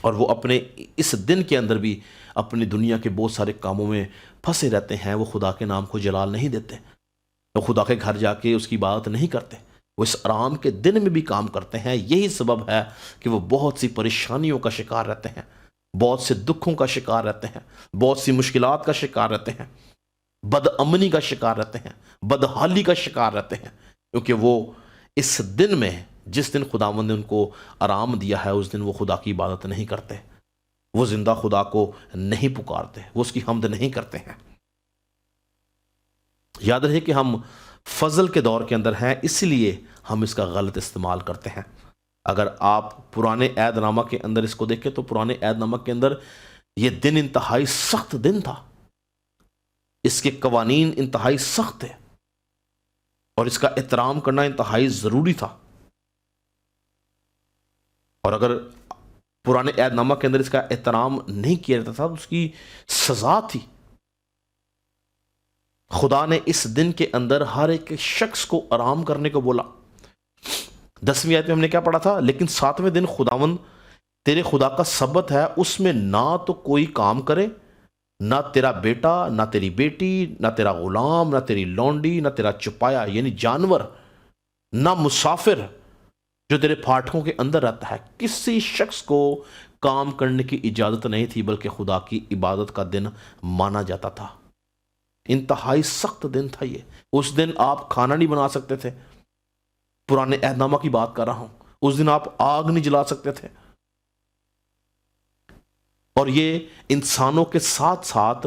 اور وہ اپنے اس دن کے اندر بھی اپنی دنیا کے بہت سارے کاموں میں پھنسے رہتے ہیں، وہ خدا کے نام کو جلال نہیں دیتے، وہ خدا کے گھر جا کے اس کی عبادت نہیں کرتے، وہ اس آرام کے دن میں بھی کام کرتے ہیں۔ یہی سبب ہے کہ وہ بہت سی پریشانیوں کا شکار رہتے ہیں، بہت سے دکھوں کا شکار رہتے ہیں، بہت سی مشکلات کا شکار رہتے ہیں، بد امنی کا شکار رہتے ہیں، بدحالی کا شکار رہتے ہیں، کیونکہ وہ اس دن میں، جس دن خداوند نے ان کو آرام دیا ہے، اس دن وہ خدا کی عبادت نہیں کرتے، وہ زندہ خدا کو نہیں پکارتے، وہ اس کی حمد نہیں کرتے ہیں۔ یاد رہے کہ ہم فضل کے دور کے اندر ہیں، اس لیے ہم اس کا غلط استعمال کرتے ہیں۔ اگر آپ پرانے عہد نامہ کے اندر اس کو دیکھیں تو پرانے عہد نامہ کے اندر یہ دن انتہائی سخت دن تھا، اس کے قوانین انتہائی سخت تھے، اور اس کا احترام کرنا انتہائی ضروری تھا۔ اور اگر پرانے عہد نامہ کے اندر اس کا احترام نہیں کیا جاتا تھا تو اس کی سزا تھی۔ خدا نے اس دن کے اندر ہر ایک شخص کو آرام کرنے کو بولا۔ 10ویں آیت میں ہم نے کیا پڑھا تھا؟ لیکن 7ویں دن خداوند تیرے خدا کا سبت ہے، اس میں نہ تو کوئی کام کرے، نہ تیرا بیٹا، نہ تیری بیٹی، نہ تیرا غلام، نہ تیری لونڈی، نہ تیرا چپایا یعنی جانور، نہ مسافر جو تیرے پھاٹکوں کے اندر رہتا ہے۔ کسی شخص کو کام کرنے کی اجازت نہیں تھی، بلکہ خدا کی عبادت کا دن مانا جاتا تھا۔ انتہائی سخت دن تھا یہ۔ اس دن آپ کھانا نہیں بنا سکتے تھے، پرانے عہد نامہ کی بات کر رہا ہوں۔ اس دن آپ آگ نہیں جلا سکتے تھے، اور یہ انسانوں کے ساتھ ساتھ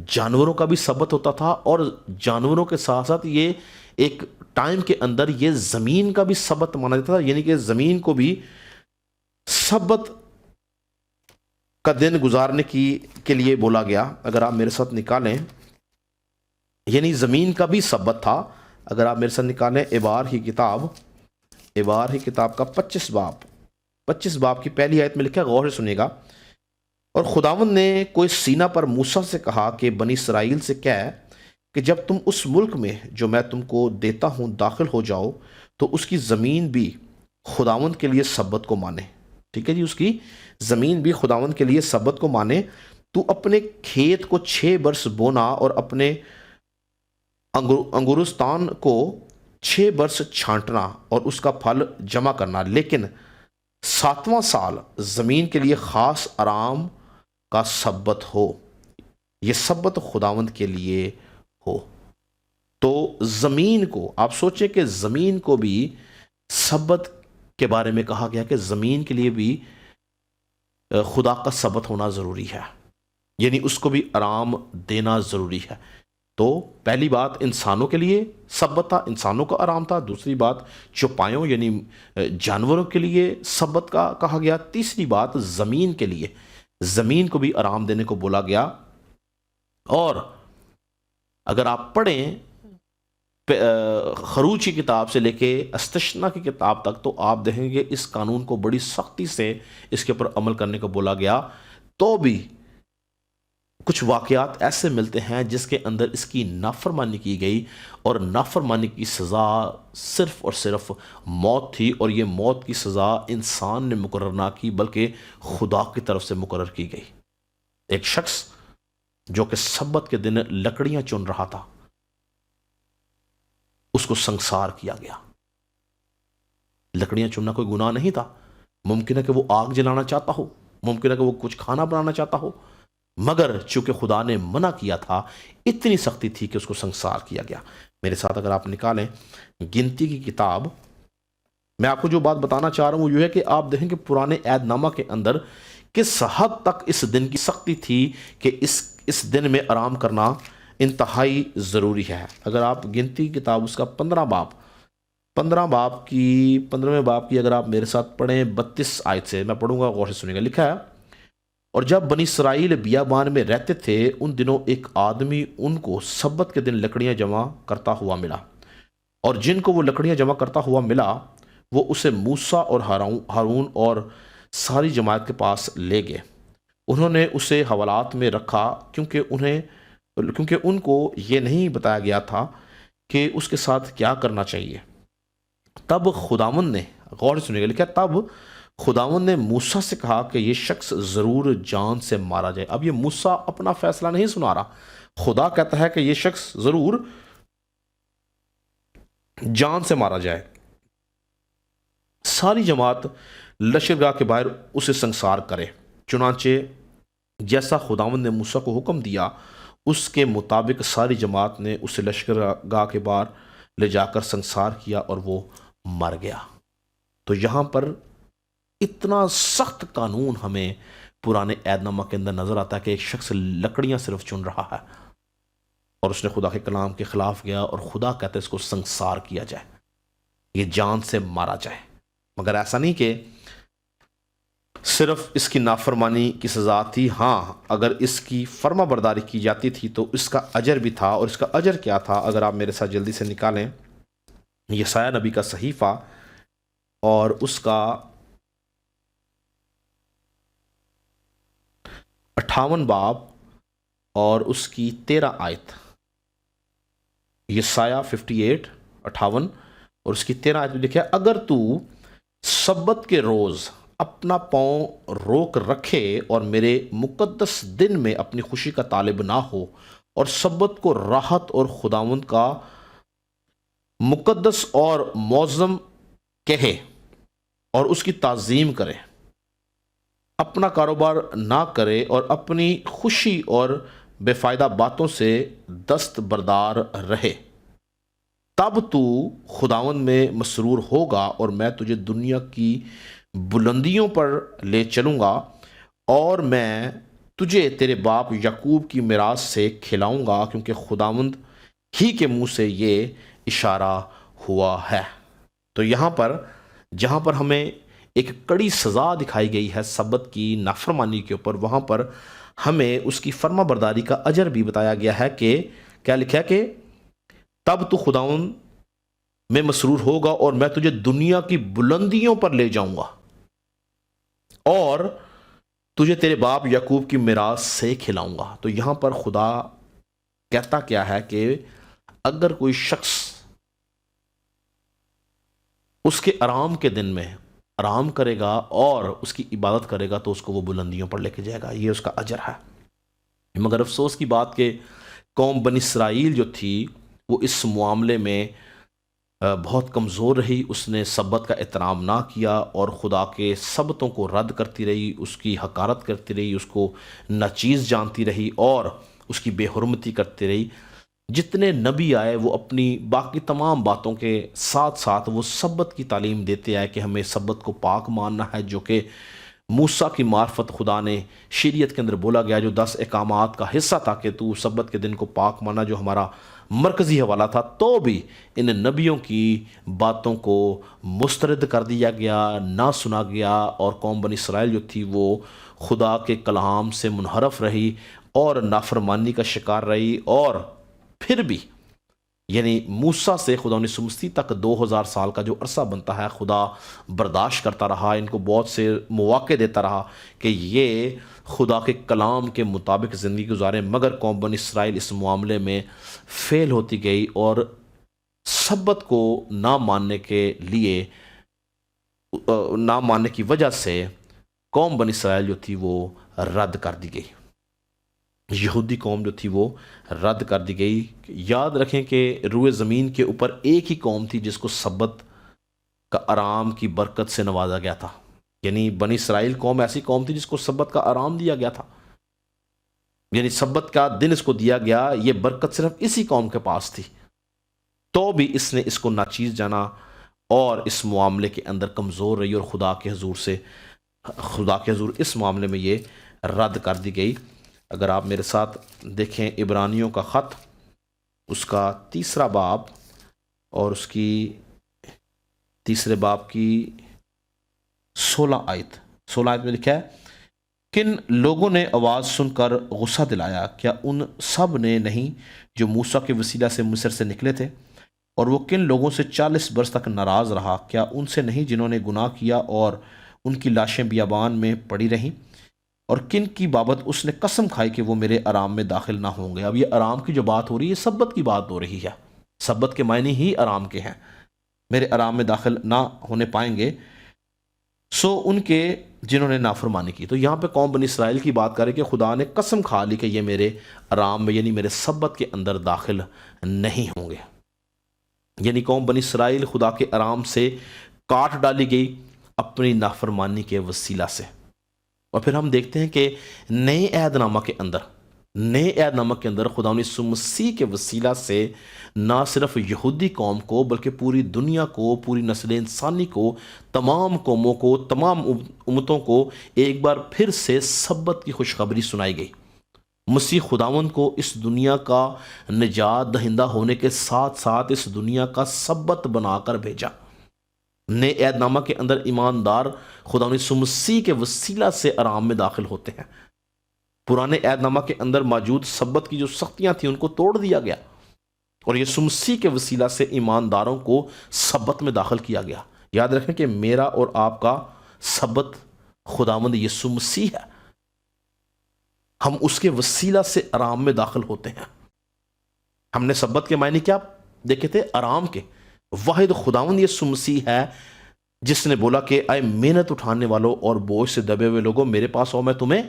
جانوروں کا بھی سبت ہوتا تھا، اور جانوروں کے ساتھ ساتھ یہ ایک ٹائم کے اندر یہ زمین کا بھی سبت مانا جاتا تھا، یعنی کہ زمین کو بھی سبت کا دن گزارنے کے لیے بولا گیا۔ اگر آپ میرے ساتھ نکالیں، یعنی زمین کا بھی سبت تھا۔ اگر آپ میرے ساتھ نکالیں ابار کی کتاب کا 25 باب کی پہلی آیت میں لکھا ہے، غور سے سنیے گا۔ اور خداوند نے کوئی سینہ پر موسیٰ سے کہا کہ بنی اسرائیل سے کہہ کہ جب تم اس ملک میں جو میں تم کو دیتا ہوں داخل ہو جاؤ تو اس کی زمین بھی خداوند کے لیے سبت کو مانے۔ ٹھیک ہے جی، اس کی زمین بھی خداوند کے لیے سبت کو مانے۔ تو اپنے کھیت کو 6 برس بونا اور اپنے انگورستان کو 6 برس چھانٹنا اور اس کا پھل جمع کرنا، لیکن 7واں سال زمین کے لیے خاص آرام کا سبت ہو، یہ سبت خداوند کے لیے ہو۔ تو زمین کو آپ سوچیں کہ زمین کو بھی سبت کے بارے میں کہا گیا کہ زمین کے لیے بھی خدا کا سبت ہونا ضروری ہے، یعنی اس کو بھی آرام دینا ضروری ہے۔ تو پہلی بات انسانوں کے لیے سبت تھا، انسانوں کا آرام تھا۔ دوسری بات چوپایوں یعنی جانوروں کے لیے سبت کا کہا گیا۔ تیسری بات زمین کے لیے، زمین کو بھی آرام دینے کو بولا گیا۔ اور اگر آپ پڑھیں خروج کی کتاب سے لے کے استثنا کی کتاب تک تو آپ دیکھیں گے اس قانون کو بڑی سختی سے اس کے اوپر عمل کرنے کو بولا گیا۔ تو بھی کچھ واقعات ایسے ملتے ہیں جس کے اندر اس کی نافرمانی کی گئی، اور نافرمانی کی سزا صرف اور صرف موت تھی، اور یہ موت کی سزا انسان نے مقرر نہ کی بلکہ خدا کی طرف سے مقرر کی گئی۔ ایک شخص جو کہ سبت کے دن لکڑیاں چن رہا تھا، اس کو سنسار کیا گیا۔ لکڑیاں چننا کوئی گناہ نہیں تھا، ممکن ہے کہ وہ آگ جلانا چاہتا ہو، ممکن ہے کہ وہ کچھ کھانا بنانا چاہتا ہو، مگر چونکہ خدا نے منع کیا تھا اتنی سختی تھی کہ اس کو سنسار کیا گیا۔ میرے ساتھ اگر آپ نکالیں گنتی کی کتاب، میں آپ کو جو بات بتانا چاہ رہا ہوں وہ یہ ہے کہ آپ دیکھیں کہ پرانے عہد نامہ کے اندر کس حد تک اس دن کی سختی تھی کہ اس دن میں آرام کرنا انتہائی ضروری ہے۔ اگر آپ گنتی کی کتاب اس کا 15 باب کی اگر آپ میرے ساتھ پڑھیں 32 آیت سے، میں پڑھوں گا، غور سے سنیں گا۔ لکھا ہے، اور جب بنی اسرائیل بیابان میں رہتے تھے ان دنوں ایک آدمی ان کو سبت کے دن لکڑیاں جمع کرتا ہوا ملا، اور جن کو وہ لکڑیاں جمع کرتا ہوا ملا وہ اسے موسیٰ اور ہارون اور ساری جماعت کے پاس لے گئے۔ انہوں نے اسے حوالات میں رکھا کیونکہ ان کو یہ نہیں بتایا گیا تھا کہ اس کے ساتھ کیا کرنا چاہیے۔ تب خداوند نے، غور سے سنیے گا، لکھا تب خداوند نے موسیٰ سے کہا کہ یہ شخص ضرور جان سے مارا جائے۔ اب یہ موسیٰ اپنا فیصلہ نہیں سنا رہا، خدا کہتا ہے کہ یہ شخص ضرور جان سے مارا جائے۔ ساری جماعت لشکرگاہ کے باہر اسے سنسار کرے۔ چنانچہ جیسا خداوند نے موسیٰ کو حکم دیا اس کے مطابق ساری جماعت نے اسے لشکرگاہ کے باہر لے جا کر سنسار کیا اور وہ مر گیا۔ تو یہاں پر اتنا سخت قانون ہمیں پرانے عہد نامہ کے اندر نظر آتا ہے کہ ایک شخص لکڑیاں صرف چن رہا ہے اور اس نے خدا کے کلام کے خلاف گیا اور خدا کہتا ہے اس کو سنسار کیا جائے، یہ جان سے مارا جائے۔ مگر ایسا نہیں کہ صرف اس کی نافرمانی کی سزا تھی، ہاں اگر اس کی فرما برداری کی جاتی تھی تو اس کا اجر بھی تھا۔ اور اس کا اجر کیا تھا؟ اگر آپ میرے ساتھ جلدی سے نکالیں یسایہ نبی کا صحیفہ اور اس کا 58 باب اور اس کی 13 آیت، یسایہ 58 58 اور اس کی 13 آیت میں لکھا ہے، اگر تو سبت کے روز اپنا پاؤں روک رکھے اور میرے مقدس دن میں اپنی خوشی کا طالب نہ ہو اور سبت کو راحت اور خداوند کا مقدس اور معظم کہے اور اس کی تعظیم کرے، اپنا کاروبار نہ کرے اور اپنی خوشی اور بے فائدہ باتوں سے دستبردار رہے، تب تو خداوند میں مسرور ہوگا اور میں تجھے دنیا کی بلندیوں پر لے چلوں گا اور میں تجھے تیرے باپ یعقوب کی میراث سے کھلاؤں گا، کیونکہ خداوند ہی کے منہ سے یہ اشارہ ہوا ہے۔ تو یہاں پر جہاں پر ہمیں ایک کڑی سزا دکھائی گئی ہے سبت کی نافرمانی کے اوپر، وہاں پر ہمیں اس کی فرما برداری کا اجر بھی بتایا گیا ہے کہ کیا لکھا ہے کہ تب تو خداوند میں مسرور ہوگا اور میں تجھے دنیا کی بلندیوں پر لے جاؤں گا اور تجھے تیرے باپ یعقوب کی میراث سے کھلاؤں گا۔ تو یہاں پر خدا کہتا کیا ہے کہ اگر کوئی شخص اس کے آرام کے دن میں آرام کرے گا اور اس کی عبادت کرے گا تو اس کو وہ بلندیوں پر لے کے جائے گا، یہ اس کا اجر ہے۔ مگر افسوس کی بات کہ قوم بنی اسرائیل جو تھی وہ اس معاملے میں بہت کمزور رہی، اس نے سبت کا احترام نہ کیا اور خدا کے سبتوں کو رد کرتی رہی، اس کی حقارت کرتی رہی، اس کو ناچیز جانتی رہی اور اس کی بے حرمتی کرتی رہی۔ جتنے نبی آئے وہ اپنی باقی تمام باتوں کے ساتھ ساتھ وہ سبت کی تعلیم دیتے آئے کہ ہمیں سبت کو پاک ماننا ہے، جو کہ موسیٰ کی معرفت خدا نے شریعت کے اندر بولا گیا، جو 10 احکامات کا حصہ تھا کہ تو سبت کے دن کو پاک مانا، جو ہمارا مرکزی حوالہ تھا۔ تو بھی ان نبیوں کی باتوں کو مسترد کر دیا گیا، نہ سنا گیا، اور قوم بنی اسرائیل جو تھی وہ خدا کے کلام سے منحرف رہی اور نافرمانی کا شکار رہی، اور پھر بھی یعنی موسیٰ سے خدا نے سمستی تک 2000 سال کا جو عرصہ بنتا ہے خدا برداشت کرتا رہا، ان کو بہت سے مواقع دیتا رہا کہ یہ خدا کے کلام کے مطابق زندگی گزاریں، مگر قوم بنی اسرائیل اس معاملے میں فیل ہوتی گئی اور سبت کو نہ ماننے کی وجہ سے قوم بنی اسرائیل جو تھی وہ رد کر دی گئی، یہودی قوم جو تھی وہ رد کر دی گئی۔ یاد رکھیں کہ روئے زمین کے اوپر ایک ہی قوم تھی جس کو سبت کا آرام کی برکت سے نوازا گیا تھا، یعنی بنی اسرائیل قوم ایسی قوم تھی جس کو سبت کا آرام دیا گیا تھا، یعنی سبت کا دن اس کو دیا گیا، یہ برکت صرف اسی قوم کے پاس تھی، تو بھی اس نے اس کو ناچیز جانا اور اس معاملے کے اندر کمزور رہی اور خدا کے حضور اس معاملے میں یہ رد کر دی گئی۔ اگر آپ میرے ساتھ دیکھیں عبرانیوں کا خط، اس کا 3 باب اور اس کی 3 باب کی 16 آیت میں لکھا ہے، کن لوگوں نے آواز سن کر غصہ دلایا؟ کیا ان سب نے نہیں جو موسیٰ کے وسیلہ سے مصر سے نکلے تھے؟ اور وہ کن لوگوں سے 40 برس تک ناراض رہا؟ کیا ان سے نہیں جنہوں نے گناہ کیا اور ان کی لاشیں بیابان میں پڑی رہیں؟ اور کن کی بابت اس نے قسم کھائی کہ وہ میرے آرام میں داخل نہ ہوں گے؟ اب یہ آرام کی جو بات ہو رہی ہے سبت کی بات ہو رہی ہے، سبت کے معنی ہی آرام کے ہیں، میرے آرام میں داخل نہ ہونے پائیں گے۔ ان کے جنہوں نے نافرمانی کی. تو یہاں پہ قوم بنی اسرائیل کی بات کرے کہ خدا نے قسم کھا لی کہ یہ میرے آرام میں یعنی میرے سبت کے اندر داخل نہیں ہوں گے. یعنی قوم بنی اسرائیل خدا کے آرام سے کاٹ ڈالی گئی اپنی نافرمانی کے وسیلہ سے. اور پھر ہم دیکھتے ہیں کہ نئے عہد نامہ کے اندر خدا یسوع مسیح کے وسیلہ سے نہ صرف یہودی قوم کو بلکہ پوری دنیا کو، پوری نسل انسانی کو، تمام قوموں کو، تمام امتوں کو ایک بار پھر سے سبت کی خوشخبری سنائی گئی. مسیح خداوند کو اس دنیا کا نجات دہندہ ہونے کے ساتھ ساتھ اس دنیا کا سبت بنا کر بھیجا. نئے عہد نامہ کے اندر ایماندار خدا یسوع مسیح کے وسیلہ سے آرام میں داخل ہوتے ہیں. پرانے عہد نامہ کے اندر موجود سبت کی جو سختیاں تھیں ان کو توڑ دیا گیا اور یسوع مسیح کے وسیلہ سے ایمانداروں کو سبت میں داخل کیا گیا. یاد رکھیں کہ میرا اور آپ کا سبت خداوند یسوع مسیح ہے. ہم اس کے وسیلہ سے آرام میں داخل ہوتے ہیں. ہم نے سبت کے معنی کیا دیکھے تھے؟ آرام کے. واحد خداوند یسوع مسیح ہے جس نے بولا کہ اے محنت اٹھانے والوں اور بوجھ سے دبے ہوئے لوگوں میرے پاس آؤ، میں تمہیں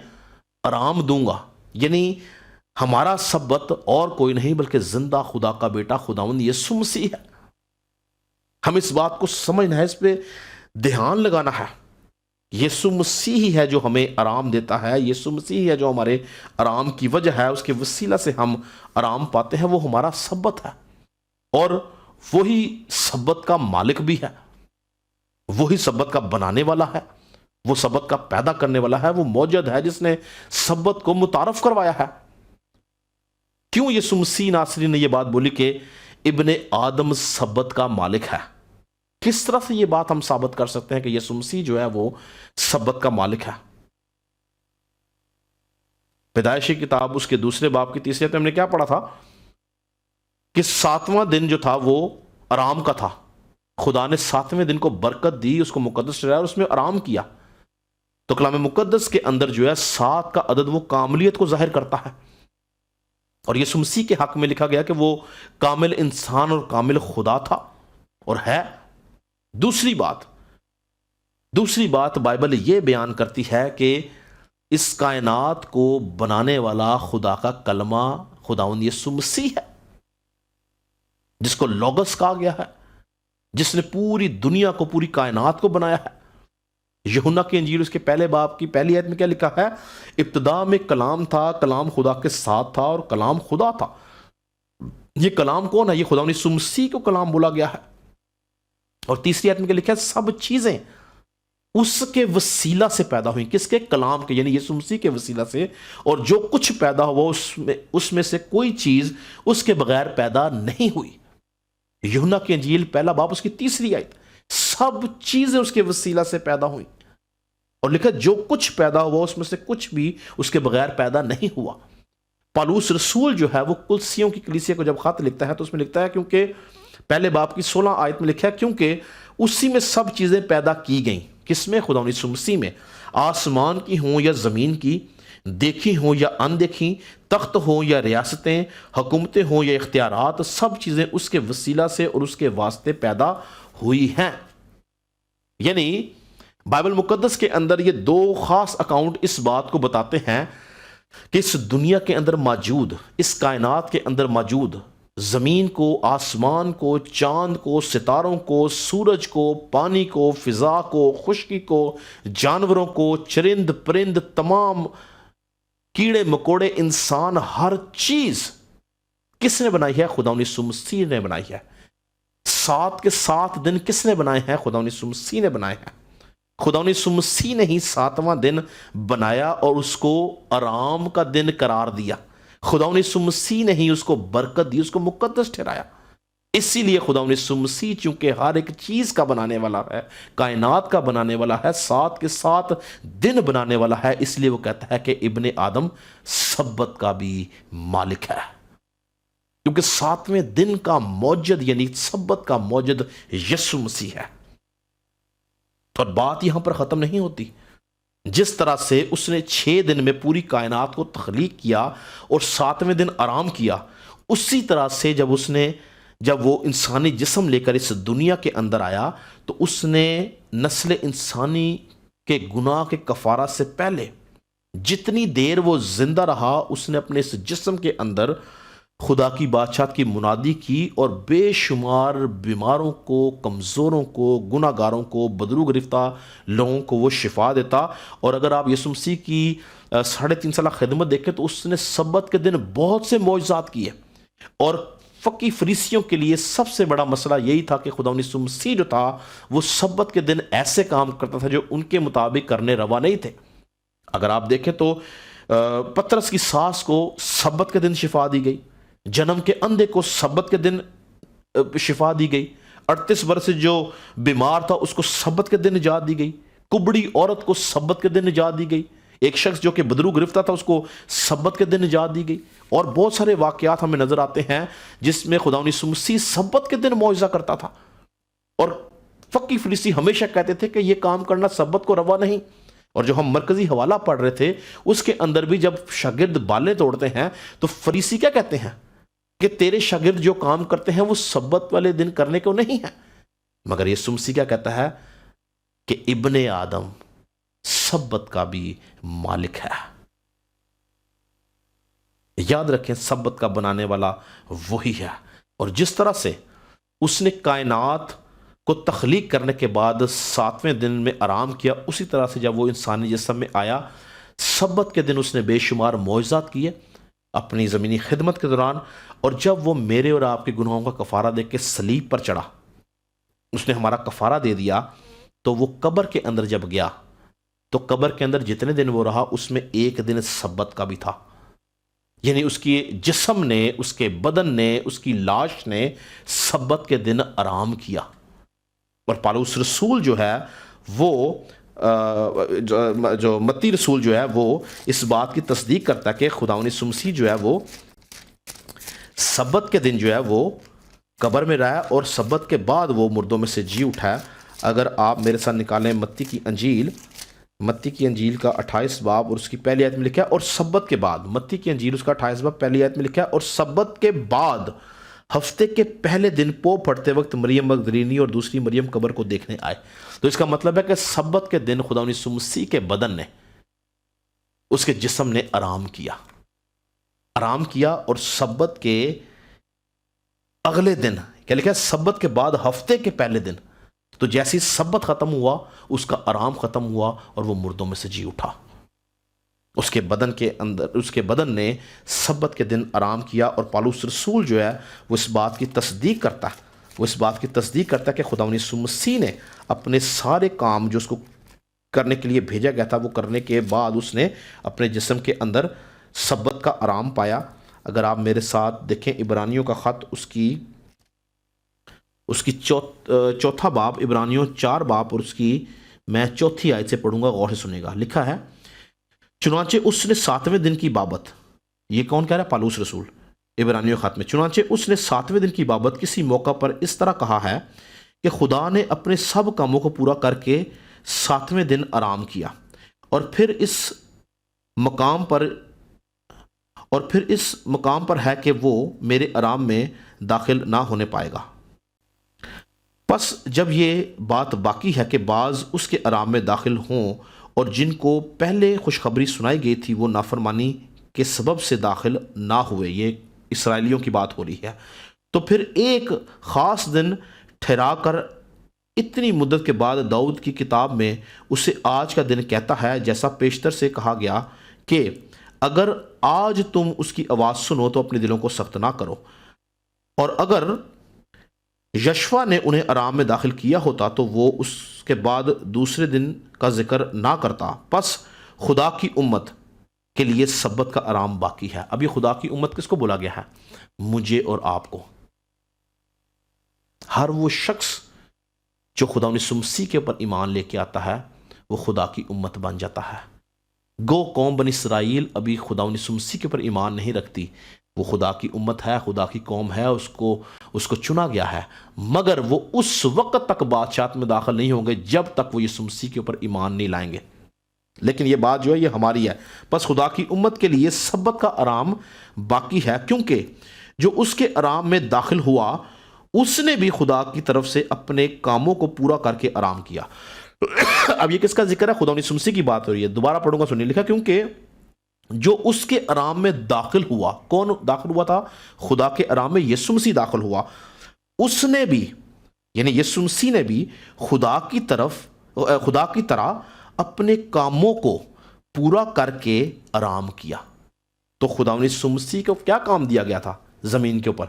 آرام دوں گا. یعنی ہمارا سبت اور کوئی نہیں بلکہ زندہ خدا کا بیٹا خداوند یسوع مسیح ہے. ہم اس بات کو سمجھنا ہے، اس پہ دھیان لگانا ہے. یسوع مسیح ہی ہے جو ہمیں آرام دیتا ہے، یسوع مسیح ہے جو ہمارے آرام کی وجہ ہے، اس کے وسیلہ سے ہم آرام پاتے ہیں. وہ ہمارا سبت ہے اور وہی سبت کا مالک بھی ہے، وہی سبت کا بنانے والا ہے، وہ سبت کا پیدا کرنے والا ہے، وہ موجد ہے جس نے سبت کو متعارف کروایا ہے. کیوں یسوع مسیح ناصری نے یہ بات بولی کہ ابن آدم سبت کا مالک ہے؟ کس طرح سے یہ بات ہم ثابت کر سکتے ہیں کہ یسوع مسیح جو ہے وہ سبت کا مالک ہے؟ پیدائش کی کتاب اس کے 2 باب کی 3 آیت میں ہم نے کیا پڑھا تھا کہ 7واں دن جو تھا وہ آرام کا تھا. خدا نے 7ویں دن کو برکت دی، اس کو مقدس ٹھہرایا اور اس میں آرام کیا. تو کلام مقدس کے اندر جو ہے 7 کا عدد وہ کاملیت کو ظاہر کرتا ہے اور یسوع مسیح کے حق میں لکھا گیا کہ وہ کامل انسان اور کامل خدا تھا اور ہے. دوسری بات بائبل یہ بیان کرتی ہے کہ اس کائنات کو بنانے والا خدا کا کلمہ خداوند یسوع مسیح ہے جس کو لوگس کہا گیا ہے، جس نے پوری دنیا کو، پوری کائنات کو بنایا ہے. یوحنا کی انجیل اس کے 1 باب کی 1 آیت میں کیا لکھا ہے؟ ابتدا میں کلام تھا، کلام خدا کے ساتھ تھا اور کلام خدا تھا. یہ کلام کون ہے؟ یہ خداوند یسوع مسیح کو کلام بولا گیا ہے. اور 3 آیت میں کیا لکھا ہے؟ سب چیزیں اس کے وسیلہ سے پیدا ہوئی. کس کے؟ کلام کے، یعنی یسوع مسیح کے وسیلہ سے. اور جو کچھ پیدا ہوا اس میں سے کوئی چیز اس کے بغیر پیدا نہیں ہوئی. یوحنا کی انجیل 1 باب اس کی 3 آیت، سب چیزیں اس کے وسیلہ سے پیدا ہوئی. اور لکھا جو کچھ پیدا ہوا اس میں سے کچھ بھی اس کے بغیر پیدا نہیں ہوا. پالوس رسول جو ہے وہ کلسیوں کی کلیسیا کو جب خط لکھتا ہے تو اس میں لکھتا ہے کیونکہ 1 باب کی 16 آیت میں لکھا ہے کیونکہ اسی میں سب چیزیں پیدا کی گئیں. کس میں؟ خدا یسوع مسیح میں. آسمان کی ہوں یا زمین کی، دیکھی ہوں یا اندیکھی، تخت ہوں یا ریاستیں، حکومتیں ہوں یا اختیارات، سب چیزیں اس کے وسیلہ سے اور اس کے واسطے پیدا ہوئی ہیں. یعنی بائبل مقدس کے اندر یہ 2 خاص اکاؤنٹ اس بات کو بتاتے ہیں کہ اس دنیا کے اندر موجود، اس کائنات کے اندر موجود زمین کو، آسمان کو، چاند کو، ستاروں کو، سورج کو، پانی کو، فضا کو، خشکی کو، جانوروں کو، چرند پرند، تمام کیڑے مکوڑے، انسان، ہر چیز کس نے بنائی ہے؟ خداوند یسوع مسیح نے بنائی ہے. 7 کے 7 دن کس نے بنائے ہیں؟ خداوند یسوع مسیح نے بنائے ہیں. خداوند یسوع مسیح نے ہی 7واں دن بنایا اور اس کو آرام کا دن قرار دیا. خداوند یسوع مسیح نے ہی اس کو برکت دی، اس کو مقدس ٹھہرایا. اسی لیے خداوند یسوع مسیح چونکہ ہر ایک چیز کا بنانے والا ہے، کائنات کا بنانے والا ہے، 7 کے 7 دن بنانے والا ہے، اس لیے وہ کہتا ہے کہ ابن آدم سبت کا بھی مالک ہے. کیونکہ 7ویں دن کا موجد یعنی سبت کا موجد یسوع مسیح ہے. اور بات یہاں پر ختم نہیں ہوتی. جس طرح سے اس نے 6 دن میں پوری کائنات کو تخلیق کیا اور 7ویں دن آرام کیا، اسی طرح سے جب وہ انسانی جسم لے کر اس دنیا کے اندر آیا تو اس نے نسل انسانی کہ گناہ کے کفارہ سے پہلے جتنی دیر وہ زندہ رہا اس نے اپنے اس جسم کے اندر خدا کی بادشاہت کی منادی کی اور بے شمار بیماروں کو، کمزوروں کو، گناہ گاروں کو، بدرو گرفتہ لوگوں کو وہ شفا دیتا۔ اور اگر آپ یسوع مسیح کی 3.5 سالہ خدمت دیکھیں تو اس نے سبت کے دن بہت سے معجزات کیے، اور فقی فریسیوں کے لیے سب سے بڑا مسئلہ یہی تھا کہ خدا یسوع مسیح جو تھا وہ سبت کے دن ایسے کام کرتا تھا جو ان کے مطابق کرنے روا نہیں تھے۔ اگر آپ دیکھیں تو پترس کی ساس کو سبت کے دن شفا دی گئی، جنم کے اندھے کو سبت کے دن شفا دی گئی، 38 برس سے جو بیمار تھا اس کو سبت کے دن نجات دی گئی، کبڑی عورت کو سبت کے دن نجات دی گئی، ایک شخص جو کہ بدرو گرفتہ تھا اس کو سبت کے دن نجات دی گئی، اور بہت سارے واقعات ہمیں نظر آتے ہیں جس میں خدا یسوع مسیح سبت کے دن معجزہ کرتا تھا۔ اور فقی فریسی ہمیشہ کہتے تھے کہ یہ کام کرنا سبت کو روا نہیں۔ اور جو ہم مرکزی حوالہ پڑھ رہے تھے اس کے اندر بھی جب شاگرد بالیں توڑتے ہیں تو فریسی کیا کہتے ہیں کہ تیرے شاگرد جو کام کرتے ہیں وہ سبت والے دن کرنے کو نہیں ہے، مگر یسوع مسیح کیا کہتا ہے کہ ابن آدم سبت کا بھی مالک ہے۔ یاد رکھیں سبت کا بنانے والا وہی ہے، اور جس طرح سے اس نے کائنات کو تخلیق کرنے کے بعد 7ویں دن میں آرام کیا، اسی طرح سے جب وہ انسانی جسم میں آیا سبت کے دن اس نے بے شمار معجزات کیے اپنی زمینی خدمت کے دوران، اور جب وہ میرے اور آپ کے گناہوں کا کفارہ دے کے صلیب پر چڑھا، اس نے ہمارا کفارہ دے دیا، تو وہ قبر کے اندر جب گیا تو قبر کے اندر جتنے دن وہ رہا اس میں ایک دن سبت کا بھی تھا، یعنی اس کی جسم نے، اس کے بدن نے، اس کی لاش نے سبت کے دن آرام کیا۔ اور پالوس رسول جو ہے وہ جو متی رسول جو ہے وہ اس بات کی تصدیق کرتا ہے کہ خدا یسوع مسیح جو ہے وہ سبت کے دن جو ہے وہ قبر میں رہا اور سبت کے بعد وہ مردوں میں سے جی اٹھا ہے۔ اگر آپ میرے ساتھ نکالیں متی کی انجیل کا 28 باب اور اس کی پہلی آیت میں لکھا ہے، اور سبت کے بعد، متی کی انجیل اس کا 28 باب پہلی آیت میں لکھا ہے، اور سبت کے بعد ہفتے کے پہلے دن پو پڑتے وقت مریم مگدلینی اور دوسری مریم قبر کو دیکھنے آئے۔ تو اس کا مطلب ہے کہ سبت کے دن خدا یسوع مسیح کے بدن نے، اس کے جسم نے آرام کیا، اور سبت کے اگلے دن کیا لکھا ہے، سبت کے بعد ہفتے کے پہلے دن، تو جیسی سبت ختم ہوا اس کا آرام ختم ہوا اور وہ مردوں میں سے جی اٹھا۔ اس کے بدن نے سبت کے دن آرام کیا، اور پالوس رسول جو ہے وہ اس بات کی تصدیق کرتا ہے کہ خدا یسوع مسیح نے اپنے سارے کام جو اس کو کرنے کے لیے بھیجا گیا تھا وہ کرنے کے بعد اس نے اپنے جسم کے اندر سبت کا آرام پایا۔ اگر آپ میرے ساتھ دیکھیں عبرانیوں کا خط اس کی چوتھا باب، عبرانیوں 4 باب اور اس کی میں چوتھی آیت سے پڑھوں گا، غور سے سنیں گا۔ لکھا ہے، چنانچہ اس نے 7ویں دن کی بابت، یہ کون کہہ رہا ہے؟ پالوس رسول، عبرانیوں خط میں، چنانچہ اس نے 7ویں دن کی بابت کسی موقع پر اس طرح کہا ہے کہ خدا نے اپنے سب کاموں کو پورا کر کے 7ویں دن آرام کیا، اور پھر اس مقام پر ہے کہ وہ میرے آرام میں داخل نہ ہونے پائے گا۔ پس جب یہ بات باقی ہے کہ بعض اس کے آرام میں داخل ہوں، اور جن کو پہلے خوشخبری سنائی گئی تھی وہ نافرمانی کے سبب سے داخل نہ ہوئے، یہ اسرائیلیوں کی بات ہو رہی ہے، تو پھر ایک خاص دن ٹھہرا کر اتنی مدت کے بعد داؤد کی کتاب میں اسے آج کا دن کہتا ہے، جیسا پیشتر سے کہا گیا کہ اگر آج تم اس کی آواز سنو تو اپنے دلوں کو سخت نہ کرو۔ اور اگر یشوع نے انہیں آرام میں داخل کیا ہوتا تو وہ اس کے بعد دوسرے دن کا ذکر نہ کرتا۔ پس خدا کی امت کے لیے سبت کا آرام باقی ہے۔ اب یہ خدا کی امت کس کو بولا گیا ہے؟ مجھے اور آپ کو۔ ہر وہ شخص جو خدا یسوع مسیح کے اوپر ایمان لے کے آتا ہے وہ خدا کی امت بن جاتا ہے۔ گو قوم بنی اسرائیل ابھی خدا یسوع مسیح کے اوپر ایمان نہیں رکھتی، وہ خدا کی امت ہے، خدا کی قوم ہے، اس کو چنا گیا ہے، مگر وہ اس وقت تک بادشاہت میں داخل نہیں ہوں گے جب تک وہ یسوع مسیح کے اوپر ایمان نہیں لائیں گے۔ لیکن یہ بات جو ہے یہ ہماری ہے۔ بس خدا کی امت کے لیے سبت کا آرام باقی ہے، کیونکہ جو اس کے آرام میں داخل ہوا اس نے بھی خدا کی طرف سے اپنے کاموں کو پورا کر کے آرام کیا۔ اب یہ کس کا ذکر ہے؟ خدا یسوع مسیح کی بات ہو رہی ہے. دوبارہ پڑھوں گا، سنیے. لکھا کیونکہ جو اس کے آرام میں داخل ہوا. کون داخل ہوا تھا؟ خدا کے آرام میں یسوع مسیح داخل ہوا. اس نے بھی، یعنی یسوع مسیح نے بھی خدا کی طرح اپنے کاموں کو پورا کر کے آرام کیا. تو خدا یسوع مسیح کو کیا کام دیا گیا تھا زمین کے اوپر؟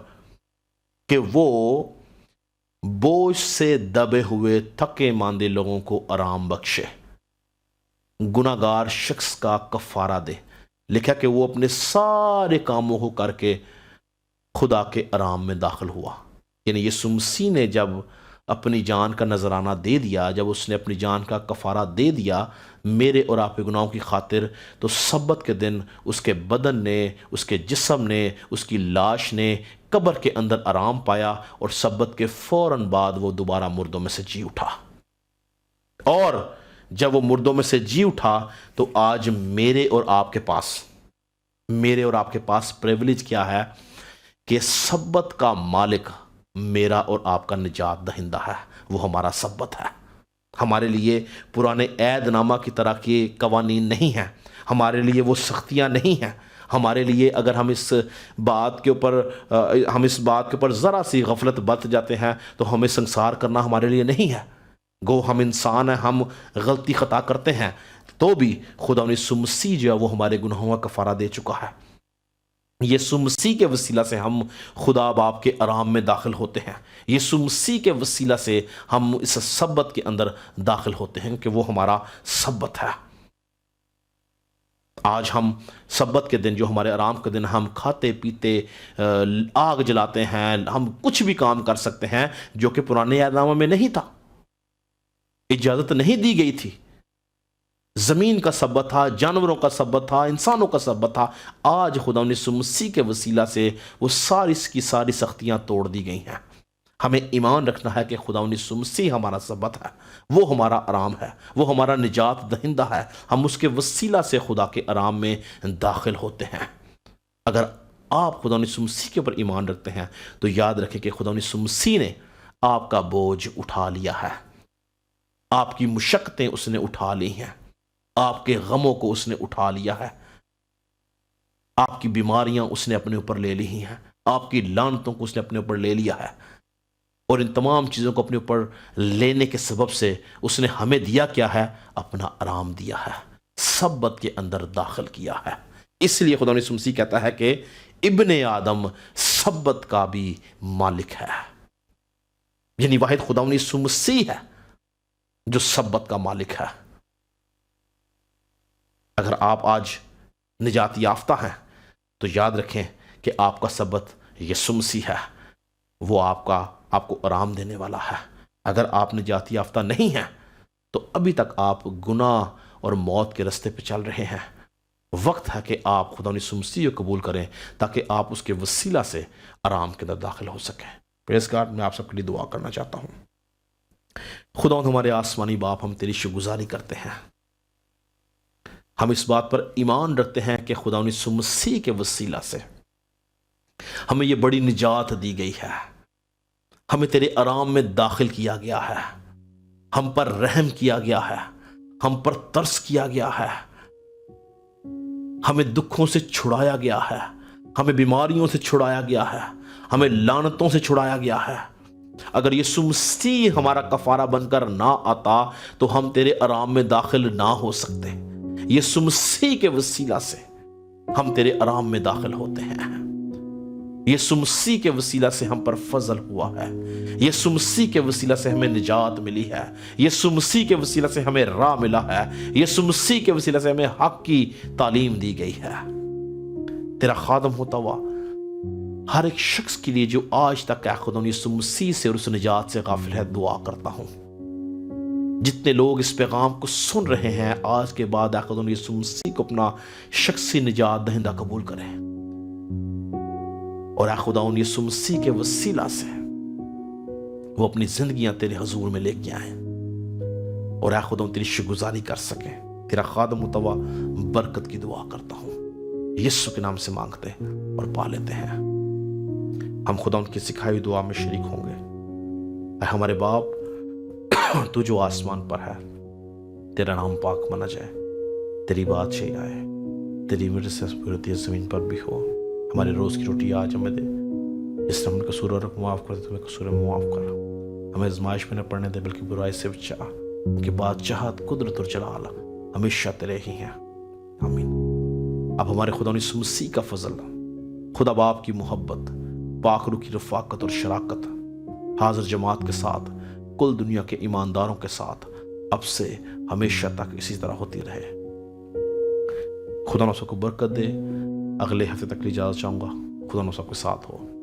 کہ وہ بوجھ سے دبے ہوئے تھکے ماندے لوگوں کو آرام بخشے، گناہگار شخص کا کفارہ دے. لکھا کہ وہ اپنے سارے کاموں کو کر کے خدا کے آرام میں داخل ہوا. یعنی یسوع مسیح نے جب اپنی جان کا نذرانہ دے دیا، جب اس نے اپنی جان کا کفارہ دے دیا میرے اور آپ کے گناہوں کی خاطر، تو سبت کے دن اس کے بدن نے، اس کے جسم نے، اس کی لاش نے قبر کے اندر آرام پایا، اور سبت کے فوراً بعد وہ دوبارہ مردوں میں سے جی اٹھا. اور جب وہ مردوں میں سے جی اٹھا تو آج میرے اور آپ کے پاس پریویلیج کیا ہے؟ کہ سبت کا مالک میرا اور آپ کا نجات دہندہ ہے. وہ ہمارا سبت ہے. ہمارے لیے پرانے عہد نامہ کی طرح کے قوانین نہیں ہیں، ہمارے لیے وہ سختیاں نہیں ہیں. ہمارے لیے اگر ہم اس بات کے اوپر ذرا سی غفلت برت جاتے ہیں تو ہمیں سنسار کرنا ہمارے لیے نہیں ہے. گو ہم انسان ہیں، ہم غلطی خطا کرتے ہیں، تو بھی خدا یسوع مسیح جو ہے وہ ہمارے گناہوں کا کفارہ دے چکا ہے. یسوع مسیح کے وسیلہ سے ہم خدا باپ کے آرام میں داخل ہوتے ہیں. یسوع مسیح کے وسیلہ سے ہم اس سبت کے اندر داخل ہوتے ہیں کہ وہ ہمارا سبت ہے. آج ہم سبت کے دن، جو ہمارے آرام کے دن، ہم کھاتے پیتے، آگ جلاتے ہیں، ہم کچھ بھی کام کر سکتے ہیں جو کہ پرانے عہد نامہ میں نہیں تھا، اجازت نہیں دی گئی تھی. زمین کا سبت تھا، جانوروں کا سبت تھا، انسانوں کا سبت تھا. آج خدا یسوع مسیح کے وسیلہ سے وہ ساری سختیاں توڑ دی گئی ہیں. ہمیں ایمان رکھنا ہے کہ خدا یسوع مسیح ہمارا سبت ہے، وہ ہمارا آرام ہے، وہ ہمارا نجات دہندہ ہے. ہم اس کے وسیلہ سے خدا کے آرام میں داخل ہوتے ہیں. اگر آپ خدا یسوع مسیح کے اوپر ایمان رکھتے ہیں تو یاد رکھیں کہ خدا یسوع مسیح نے آپ کا بوجھ اٹھا لیا ہے، آپ کی مشقتیں اس نے اٹھا لی ہیں، آپ کے غموں کو اس نے اٹھا لیا ہے، آپ کی بیماریاں اس نے اپنے اوپر لے لی ہیں، آپ کی لعنتوں کو اس نے اپنے اوپر لے لیا ہے. اور ان تمام چیزوں کو اپنے اوپر لینے کے سبب سے اس نے ہمیں دیا کیا ہے؟ اپنا آرام دیا ہے، سبت کے اندر داخل کیا ہے. اس لیے خدا یسوع مسیح کہتا ہے کہ ابن آدم سبت کا بھی مالک ہے. یعنی واحد خدا یسوع مسیح ہے جو سبت کا مالک ہے. اگر آپ آج نجات یافتہ ہیں تو یاد رکھیں کہ آپ کا سبت یسوع مسیح ہے، وہ آپ کو آرام دینے والا ہے. اگر آپ نجات یافتہ نہیں ہیں تو ابھی تک آپ گناہ اور موت کے رستے پہ چل رہے ہیں. وقت ہے کہ آپ خدا یسوع مسیح کو قبول کریں تاکہ آپ اس کے وسیلہ سے آرام کے اندر داخل ہو سکیں. پریز گاڈ. میں آپ سب کے لیے دعا کرنا چاہتا ہوں. خدا ہمارے آسمانی باپ، ہم تیری شکرگزاری کرتے ہیں. ہم اس بات پر ایمان رکھتے ہیں کہ خدا یسوع مسیح کے وسیلہ سے ہمیں یہ بڑی نجات دی گئی ہے. ہمیں تیرے آرام میں داخل کیا گیا ہے، ہم پر رحم کیا گیا ہے، ہم پر ترس کیا گیا ہے، ہمیں دکھوں سے چھڑایا گیا ہے، ہمیں بیماریوں سے چھڑایا گیا ہے، ہمیں لعنتوں سے چھڑایا گیا ہے. اگر یسوع مسیح ہمارا کفارہ بن کر نہ آتا تو ہم تیرے آرام میں داخل نہ ہو سکتے. یسوع مسیح کے وسیلہ سے ہم تیرے آرام میں داخل ہوتے ہیں. یسوع مسیح کے وسیلہ سے ہم پر فضل ہوا ہے. یسوع مسیح کے وسیلہ سے ہمیں نجات ملی ہے. یسوع مسیح کے وسیلہ سے ہمیں راہ ملا ہے. یسوع مسیح کے وسیلہ سے ہمیں حق کی تعلیم دی گئی ہے. تیرا خادم ہوتا ہوا ہر ایک شخص کے لیے جو آج تک خدا یسوع مسیح سے اور اس نجات سے غافل ہے، دعا کرتا ہوں. جتنے لوگ اس پیغام کو سن رہے ہیں آج کے بعد خدا یسوع مسیح کو اپنا شخصی نجات دہندہ قبول کریں، اور خدا یسوع مسیح کے وسیلہ سے وہ اپنی زندگیاں تیرے حضور میں لے کے آئیں اور خدا تیری شکرگزاری کر سکیں. تیرا خادم متوا برکت کی دعا کرتا ہوں، یسوع کے نام سے مانگتے اور پا لیتے ہیں. ہم خدا ان کی سکھائی دعا میں شریک ہوں گے. اے ہمارے باپ، تو جو آسمان پر ہے، تیرا نام پاک مانا جائے، تیری بات چاہیے آئے، تیری مرض سے صورت زمین پر بھی ہو۔ ہمارے روز کی روٹی آج ہمیں دے، جس نے ہم نے قصور اور معاف کر دے تو ہمیں قصور معاف کر، ہمیں آزمائش میں نہ پڑنے دے بلکہ برائی سے بچا، کہ بادشاہت، قدرت اور جلال ہمیشہ تیرے ہی ہیں، آمین۔ اب ہمارے خدا یسوع مسیح کا فضل، خدا باپ کی محبت، پاک روح کی رفاقت اور شراکت حاضر جماعت کے ساتھ، کل دنیا کے ایمانداروں کے ساتھ اب سے ہمیشہ تک اسی طرح ہوتی رہے۔ خدا نو سب کو برکت دے۔ اگلے ہفتے تک کی اجازت چاہوں گا۔ خدا نو سب کے ساتھ ہو۔